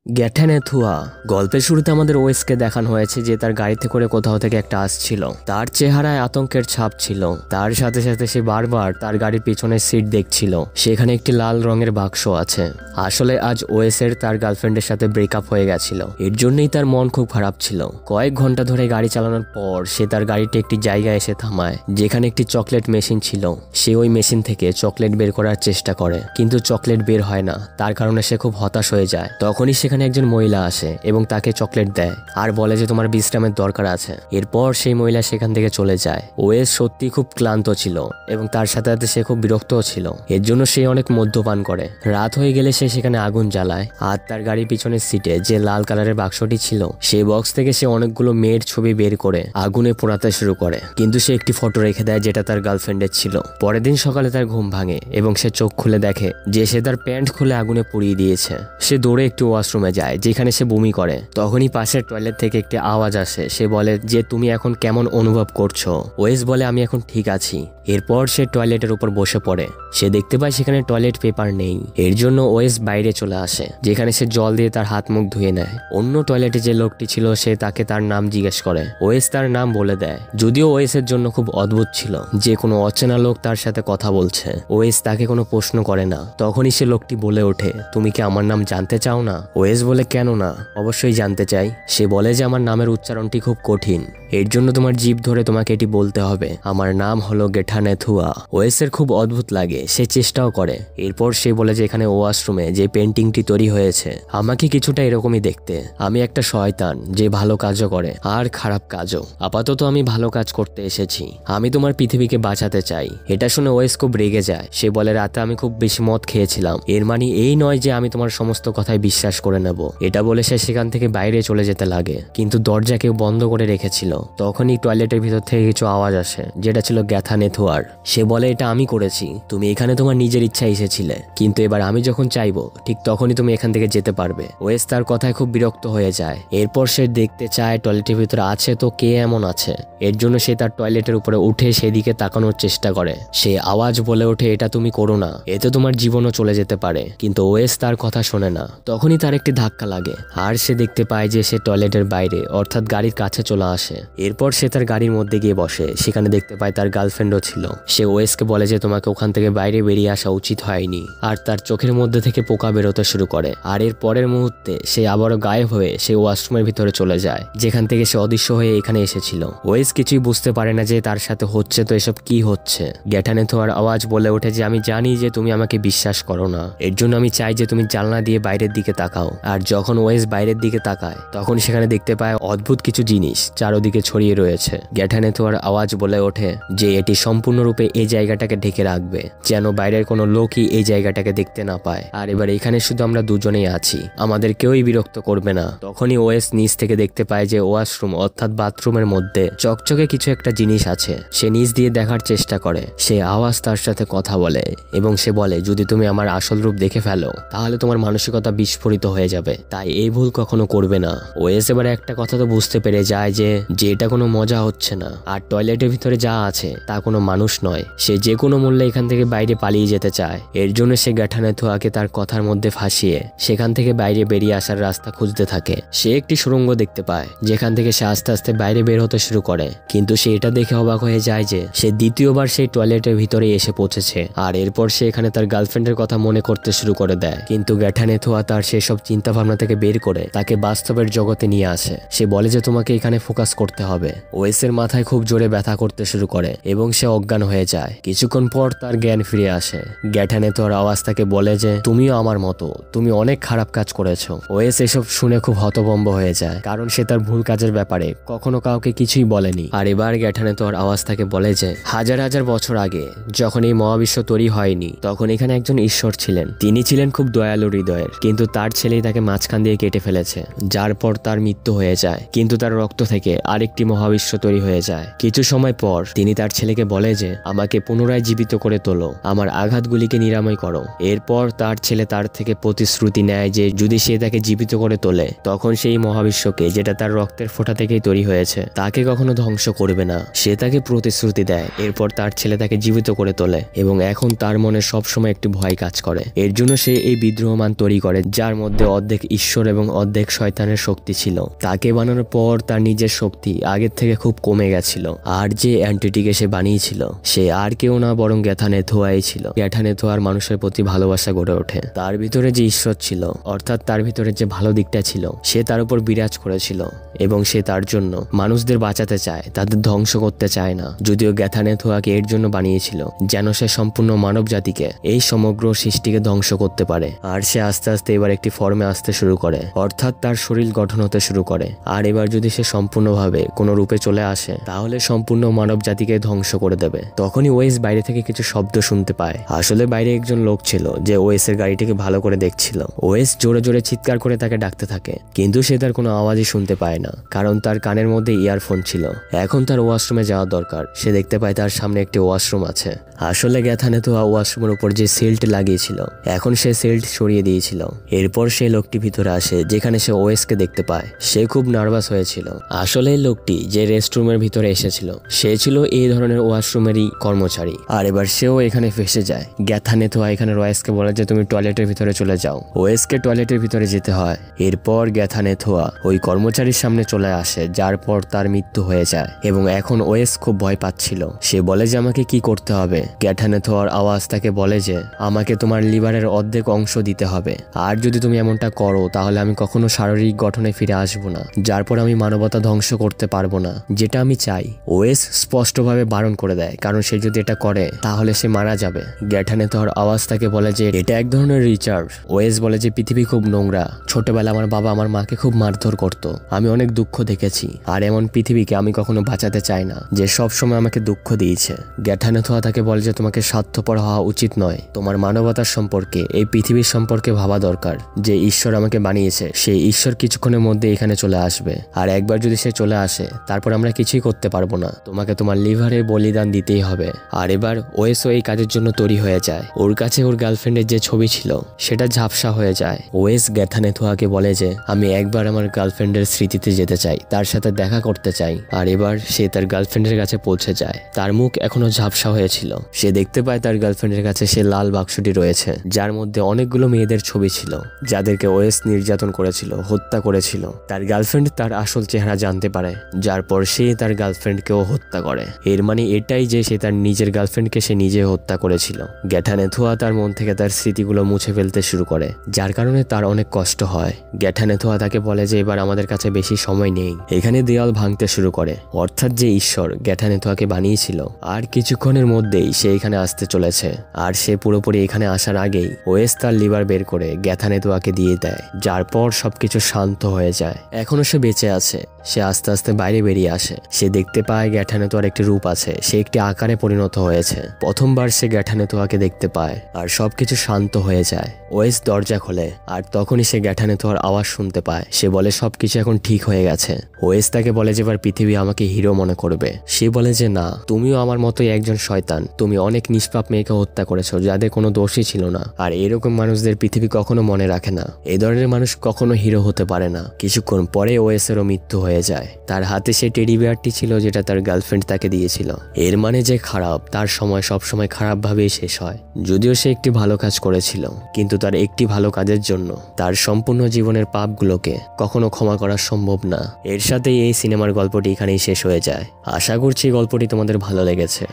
গ্যাঠানেথুয়া গল্পের শুরুতে আমাদের ওয়েসকে দেখানো হয়েছে যে তার গাড়িতে করে কোথাও থেকে একটা আসছিল। তার চেহারায় আতঙ্কের ছাপ ছিল। তার সাথে সাথে সে বারবার তার গাড়ির পিছনের সিট দেখছিল। সেখানে একটি লাল রঙের বাক্স আছে। আসলে আজ ওয়েসের তার গার্লফ্রেন্ডের সাথে ব্রেকআপ হয়ে গেছিল। এর জন্যই তার মন খুব খারাপ ছিল। কয়েক ঘন্টা ধরে গাড়ি চালানোর পর সে তার গাড়িটি একটি জায়গায় এসে থামায় যেখানে একটি চকলেট মেশিন ছিল। সে ওই মেশিন থেকে চকলেট বের করার চেষ্টা করে, কিন্তু চকলেট বের হয় না। তার কারণে সে খুব হতাশ হয়ে যায়। তখনই সেখানে একজন মহিলা আসে এবং তাকে চকলেট দেয় আর বলে যে তোমার বিশ্রামের দরকার আছে। এরপর সেই মহিলা সেখান থেকে চলে যায়। ওয়েস সত্যি খুব ক্লান্ত ছিল এবং তার সাথে সাথে সে খুব বিরক্তও ছিল। এর জন্য সে অনেক মদ্যপান করে। রাত হয়ে গেলে সে সেখানে আগুন জ্বালায় আর তার গাড়ির পিছনের সিটে যে লাল কালারের বাক্সটি ছিল সেই বক্স থেকে সে অনেকগুলো মেয়ের ছবি বের করে আগুনে পোড়াতে শুরু করে, কিন্তু সে একটি ফটো রেখে দেয় যেটা তার গার্লফ্রেন্ডের ছিল। পরের দিন সকালে তার ঘুম ভাঙে এবং সে চোখ খুলে দেখে যে সে তার প্যান্ট খুলে আগুনে পুড়িয়ে দিয়েছে। সে দৌড়ে একটি ওয়াশরুমে যায় যেখানে সে বমি করে। তখনই পাশের টয়লেট থেকে একটি আওয়াজ আসে। সে বলে যে তুমি এখন কেমন অনুভব করছো? ওয়েস বলে আমি এখন ঠিক আছি। এরপর সে টয়লেটের উপর বসে পড়ে। সে দেখতে পায় সেখানে টয়লেট পেপার নেই। এর জন্য ওয়েস বাইরে চলে আসে যেখানে সে জল দিয়ে তার হাত মুখ ধুয়ে নেয়। অন্য টয়লেটে যে লোকটি ছিল সে তাকে তার নাম জিজ্ঞেস করে। ওয়েস তার নাম বলে দেয়, যদিও ওয়েসের জন্য খুব অদ্ভুত ছিল যে কোনো অচেনা লোক তার সাথে কথা বলছে। ওয়েস তাকে কোনো প্রশ্ন করে না। তখনই সে লোকটি বলে ওঠে, তুমি কি আমার নাম জানতে চাও না? ওয়েস বলে কেন না, অবশ্যই জানতে চাই। সে বলে যে আমার নামের উচ্চারণটি খুব কঠিন, এর জন্য তোমার জিভ ধরে তোমাকে এটি বলতে হবে। আমার নাম হলো গ্যাঠানেথুয়া। ওয়েসের খুব অদ্ভুত লাগে। সে চেষ্টাও করে। এরপর সে বলে যে এখানে ওয়াশরুমে যে পেন্টিংটি তৈরি হয়েছে আমাকে কিছুটা এরকমই দেখতে। আমি একটা শয়তান যে ভালো কাজও করে আর খারাপ কাজও। আপাতত আমি ভালো কাজ করতে এসেছি। আমি তোমার পৃথিবীকে বাঁচাতে চাই। এটা শুনে ওয়েস খুব রেগে যায়। সে বলে রাতে আমি খুব বেশি মদ খেয়েছিলাম, এর মানে এই নয় যে আমি তোমার সমস্ত কথায় বিশ্বাস করে নেব। এটা বলে সে সেখান থেকে বাইরে চলে যেতে লাগে, কিন্তু দরজা কেউ বন্ধ করে রেখেছিল। তখনই টয়লেটের ভিতর থেকে কিছু আওয়াজ আসে যেটা ছিল গ্যাঠানেথুয়ার। সে বলে এটা আমি করেছি। তুমি এখানে তোমার নিজের ইচ্ছা এসেছিলে, কিন্তু এবার আমি যখন চাইবো ঠিক তখনই তুমি এখান থেকে যেতে পারবে। ওয়েস তার কথায় খুব বিরক্ত হয়ে যায়। এরপর সে দেখতে চায় টয়লেটের ভিতরে আছে তো কে এমন আছে। এর জন্য সে তার টয়লেটের উপরে উঠে সেদিকে তাকানোর চেষ্টা করে। সে আওয়াজ বলে ওঠে এটা তুমি করো না, এতে তোমার জীবনও চলে যেতে পারে। কিন্তু ওয়েস তার কথা শোনে না। তখনই তার একটি ধাক্কা লাগে আর সে দেখতে পায় যে সে টয়লেটের বাইরে অর্থাৎ গাড়ির কাছে চলে আসে। এরপর সে তার গাড়ির মধ্যে গিয়ে বসে। সেখানে দেখতে পায় তার গার্লফ্রেন্ডও ছিল। সে ওয়েসকে বলে যে তোমাকে ওখান থেকে বাইরে বেরিয়ে আসা উচিত হয়নি, আর তার চোখের মধ্যে থেকে পোকা বেরোতে শুরু করে। আর এর পরের মুহূর্তে সে আবারও গায়েব হয়ে সে ওয়াশরুমের ভিতরে চলে যায় যেখান থেকে সে অদৃশ্য হয়ে এখানে এসেছিল। ওয়েস কিছুই বুঝতে পারে না যে তার সাথে হচ্ছে তো এসব কি হচ্ছে। গ্যাঠানেথুয়ার আওয়াজ বলে ওঠে যে আমি জানি যে তুমি আমাকে বিশ্বাস করো না, এর জন্য আমি চাই যে তুমি জানলা দিয়ে বাইরের দিকে তাকাও। আর যখন ওয়েস বাইরের দিকে তাকায় তখন সেখানে দেখতে পায় অদ্ভুত কিছু জিনিস চারদিকে ছড়িয়ে রয়েছে। গ্যাঠানেথুয়ার আওয়াজ বলে ওঠে যে এটি সম্পূর্ণরূপে এই জায়গাটাকে ঢেকে রাখবে যেন বাইরের কোনো লোকই এই জায়গাটাকে দেখতে না পায়। আর এবার এখানে শুধু আমরা দুজনেই আছি, আমাদের কেউই বিরক্ত করবে না। তখনই ওয়েস নিচ থেকে দেখতে পায় যে ওয়াশরুম অর্থাৎ বাথরুমের মধ্যে চকচকে কিছু একটা জিনিস আছে। সে নিচ দিয়ে দেখার চেষ্টা করে। সে আওয়াজ তার সাথে কথা বলে এবং সে বলে যদি তুমি আমার আসল রূপ দেখে ফেলো তাহলে তোমার মানসিকতা বিস্ফোরিত হয়ে যাবে, তাই এই ভুল কখনো করবে না। ওয়েস এবারে একটা কথা তো বুঝতে পেরে যায় যে এটা কোনো মজা হচ্ছে না, আর টয়লেটের ভিতরে যা আছে তা কোনো মানুষ নয়। সে যে কোনো মূল্যে এখান থেকে বাইরে পালিয়ে যেতে চায়। এর জন্য সে গ্যাঠানেথুয়াকে তার কথার মধ্যে ফাঁসিয়ে সেখান থেকে বাইরে বেরিয়ে আসার রাস্তা খুঁজতে থাকে। সে একটি সুড়ঙ্গ দেখতে পায় যেখান থেকে সে আস্তে আস্তে বাইরে বের হতে শুরু করে, কিন্তু সে এটা দেখে অবাক হয়ে যায় যে সে দ্বিতীয়বার সেই টয়লেটের ভিতরে এসে পৌঁছেছে। আর এরপর সে এখানে তার গার্লফ্রেন্ডের কথা মনে করতে শুরু করে দেয়, কিন্তু গ্যাঠানেথুয়া তার সেসব চিন্তা ভাবনা থেকে বের করে তাকে বাস্তবের জগতে নিয়ে আসে। সে বলে যে তোমাকে এখানে ফোকাস করতে হবে। ওয়েসের মাথায় খুব জোরে ব্যথা করতে শুরু করে এবং সে অজ্ঞান হয়ে যায়। কিছুক্ষণ পর তার জ্ঞান ফিরে আসে। গ্যাঠানেথুয়ার আওয়াজ তাকে বলে যে তুমিও আমার মতো, তুমি অনেক খারাপ কাজ করেছো। ওয়েস এসব শুনে খুব হতভম্ব হয়ে যায়, কারণ সে তার ভুল কাজের ব্যাপারে কখনো কাউকে কিছুই বলেনি। আর এবার গ্যাঠানেথুয়ার আওয়াজ তাকে বলে যে হাজার হাজার বছর আগে যখন এই মহাবিশ্ব তৈরি হয়নি তখন এখানে একজন ঈশ্বর ছিলেন। তিনি ছিলেন খুব দয়ালু হৃদয়ের, কিন্তু তার ছেলেই তাকে মাঝখান দিয়ে কেটে ফেলেছে, যার পর তার মৃত্যু হয়ে যায়। কিন্তু তার রক্ত থেকে আরেকটি মহাবিশ্ব তৈরি হয়ে যায়। কিছু সময় পর তিনি তার ছেলেকে বলে বলে যে আমাকে পুনরায় জীবিত করে তোলো, আমার আঘাতগুলিকে নিরাময় করো। এরপর তার ছেলে তার থেকে প্রতিশ্রুতি নেয় যে যদি সে তাকে জীবিত করে তোলে তখন সেই মহাবিশ্বকে, যেটা তার রক্তের ফোঁটা থেকেই তৈরি হয়েছে, তাকে কখনো ধ্বংস করবে না। সে তাকে প্রতিশ্রুতি দেয়। এরপর তার ছেলে তাকে জীবিত করে তোলে এবং এখন তার মনে সবসময় একটি ভয় কাজ করে। এর জন্য সে এই বিদ্রোহমান তৈরি করে, যার মধ্যে অর্ধেক ঈশ্বর এবং অর্ধেক শয়তানের শক্তি ছিল। তাকে বানানোর পর তার নিজের শক্তি আগের থেকে খুব কমে গেছিল। আর যে অ্যান্টিটিকে সে বানিয়েছিল সে আর কেউ না বরং গ্যাথানেথোয়াই ছিল। গ্যাথানেথোয়ার মানুষের প্রতি ভালোবাসা গড়ে ওঠে। তার ভিতরে যে ঈশ্বর ছিল, অর্থাৎ তার ভিতরে যে ভালো দিকটা ছিল, সে তার উপর বিরাজ করেছিল এবং সে তার জন্য মানুষদের বাঁচাতে চায়, তাদের ধ্বংস করতে চায় না। যদিও গ্যাথানেথোয়াকে এর জন্য বানিয়েছিল যেন সে সম্পূর্ণ মানব জাতিকে, এই সমগ্র সৃষ্টিকে ধ্বংস করতে পারে। আর সে আস্তে আস্তে এবার একটি ফর্মে আসতে শুরু করে, অর্থাৎ তার শরীর গঠন হতে শুরু করে। আর এবার যদি সে সম্পূর্ণভাবে কোনো রূপে চলে আসে তাহলে সম্পূর্ণ মানব জাতিকে ধ্বংস করে দেবে। তখনই ওয়েস বাইরে থেকে কিছু শব্দ শুনতে পায়। আসলে বাইরে একজন লোক ছিল যে ওয়েসের গাড়িটিকে ভালো করে দেখছিল। ওয়েস জোরে জোরে চিৎকার করে তাকে ডাকতে থাকে, কিন্তু সে তার কোনো আওয়াজই শুনতে পায় না, কারণ তার কানের মধ্যে ইয়ারফোন ছিল। এখন তার ওয়াশরুমে যাওয়া দরকার। সে দেখতে পায় তার সামনে একটি ওয়াশরুম আছে। আসলে গ্যাথানেথোয়া ওয়াশরুমের উপর যে সিল্ট লাগিয়েছিল, এখন সে সিল্ট সরিয়ে দিয়েছিল। এরপর সেই লোকটি ভিতরে আসে, যেখানে সে ওয়েসকে দেখতে পায়। সে খুব নার্ভাস হয়েছিল। আসলে এই লোকটি যে রেস্টরুমের ভিতরে এসেছিল সে ছিল এই ধরনের ওয়াশরুমেরই কর্মচারী। আর এবার সেও এখানে ফেসে যায়। গ্যাথানেথোয়া এখানে ওয়েসকে বলে যে তুমি টয়লেটের ভিতরে চলে যাও। ওয়েসকে টয়লেটের ভিতরে যেতে হয়। এরপর গ্যাথানেথোয়া ওই কর্মচারীর সামনে চলে আসে, যার পর তার মৃত্যু হয়ে যায় এবং এখন ওয়েস খুব ভয় পাচ্ছিল। সে বলে যে আমাকে কি করতে হবে। গ্যাথানেথোয়ার আওয়াজ তাকে বলে যে আমাকে তোমার লিভারের অর্ধেক অংশ দিতে হবে, আর যদি তুমি এমনটা করো তাহলে আমি কখনো শারীরিক গঠনে ফিরে আসবো না, যার পর আমি মানবতা ধ্বংস করতে পারবো না, যেটা আমি চাই। ওয়েস স্পষ্টভাবে বারণ করে দেয়, কারণ সে যদি এটা করে তাহলে সে মারা যাবে। গ্যাথানেথোয়ার আওয়াজ তাকে বলে যে এটা এক ধরনের রিচার্জ। ওয়েস বলে যে পৃথিবী খুব নোংরা। ছোটবেলা আমার বাবা আমার মাকে খুব মারধর করতো, আমি অনেক দুঃখ দেখেছি, আর এমন পৃথিবীকে আমি কখনো বাঁচাতে চাই না যে সব সময় আমাকে দুঃখ দিয়েছে। গ্যাথানেথোয়া তাকে বলে যে তোমাকে স্বার্থপর হওয়া উচিত নয়, তোমার মানবতার সম্পর্কে, এই পৃথিবীর সম্পর্কে ভাবা দরকার। যে ঈশ্বর আমাকে বানিয়েছে সেই ঈশ্বর কিছুক্ষণের মধ্যে এখানে চলে আসবে, আর একবার যদি সে চলে আসে তারপর আমরা কিছুই করতে পারবো না, তোমাকে তোমার লিভারে বলিদান দিতেই হবে। আর এবার ওয়েসও এই কাজের জন্য তৈরি হয়ে যায়। ওর কাছে ওর গার্লফ্রেন্ডের যে ছবি ছিল সেটা ঝাপসা হয়ে যায়। ওয়েস গ্যাথানেথোয়াকে বলে যে আমি একবার আমার গার্লফ্রেন্ডের স্মৃতিতে যেতে চাই, তার সাথে দেখা করতে চাই। আর এবার সে তার গার্লফ্রেন্ডের কাছে পৌঁছে যায়। তার মুখ এখনো ঝাপসা হয়েছিল। সে দেখতে পায় তার গার্লফ্রেন্ডের কাছে সে লাল বাক্সটি রয়েছে, যার মধ্যে অনেকগুলো মেয়েদের ছবি ছিল যাদেরকে ওয়েস নির্যাতন করেছিল, হত্যা করেছিল। তার গার্লফ্রেন্ড তার আসল চেহারা জানতে পারে, যার পর সে তার গার্লফ্রেন্ডকেও হত্যা করে। এর মানে এটাই যে সে তার নিজের গার্লফ্রেন্ডকে সে নিজে হত্যা করেছিল। গ্যাথানেথোয়া তার মন থেকে তার স্মৃতিগুলো মুছে ফেলতে শুরু করে, যার কারণে তার অনেক কষ্ট হয়। গ্যাথানেথোয়া তাকে বলে যে এবার আমাদের কাছে বেশি সময় নেই। এখানে দেয়াল ভাঙতে শুরু করে, অর্থাৎ যে ঈশ্বর গ্যাথানেথোয়াকে বানিয়েছিল আর কিছুক্ষণের মধ্যেই সে এখানে আসতে চলেছে। আর সে পুরোপুরি এখানে আসার আগেই ওয়েস তার লিভার বের করে গ্যাথানেথোয়াকে দিয়ে দেয়, যার পর সবকিছু শান্ত হয়ে যায়। এখনো সে বেঁচে আছে। সে আস্তে আস্তে বাইরে বেরিয়ে আসে। সে দেখতে পায় গ্যাথানেথোয়ার একটি রূপ আছে, সে একটি আকারে পরিণত হয়েছে। প্রথমবার সে গ্যাথানেথোয়াকে দেখতে পায় আর সবকিছু শান্ত হয়ে যায়। ওয়েস দরজা খোলে আর তখনই সে গ্যাথানেথোয়ার আওয়াজ শুনতে পায়। সে বলে সবকিছু এখন ঠিক হয়ে গেছে। ওয়েস তাকে বলে যে এবার পৃথিবী আমাকে হিরো মনে করবে। সে বলে যে না, তুমিও আমার মতোই একজন শয়তান। তুমি অনেক নিষ্পাপ মেয়েকে হত্যা করেছো যাদের কোনো দোষই ছিল না, আর এরকম মানুষদের পৃথিবী কখনো মনে রাখে না। এই ধরনের মানুষ কখনো হিরো হতে পারে না। কিছুক্ষণ পরে ওয়েসেরও মৃত্যু হয়ে যায়। তার হাতে সে টেডি বিয়ারটি ছিল যেটা তার গার্লফ্রেন্ড তাকে দিয়েছিল। এর মানে যে খারাপ, তার সময় সবসময় খারাপ ভাবেই শেষ হয়। যদিও সে একটি ভালো কাজ করেছিল, কিন্তু তার একটি ভালো কাজের জন্য তার সম্পূর্ণ জীবনের পাপগুলোকে কখনো ক্ষমা করা সম্ভব না। এর সাথেই এই সিনেমার গল্পটি এখানেই শেষ হয়ে যায়। আশা করছি গল্পটি তোমাদের ভালো লেগেছে।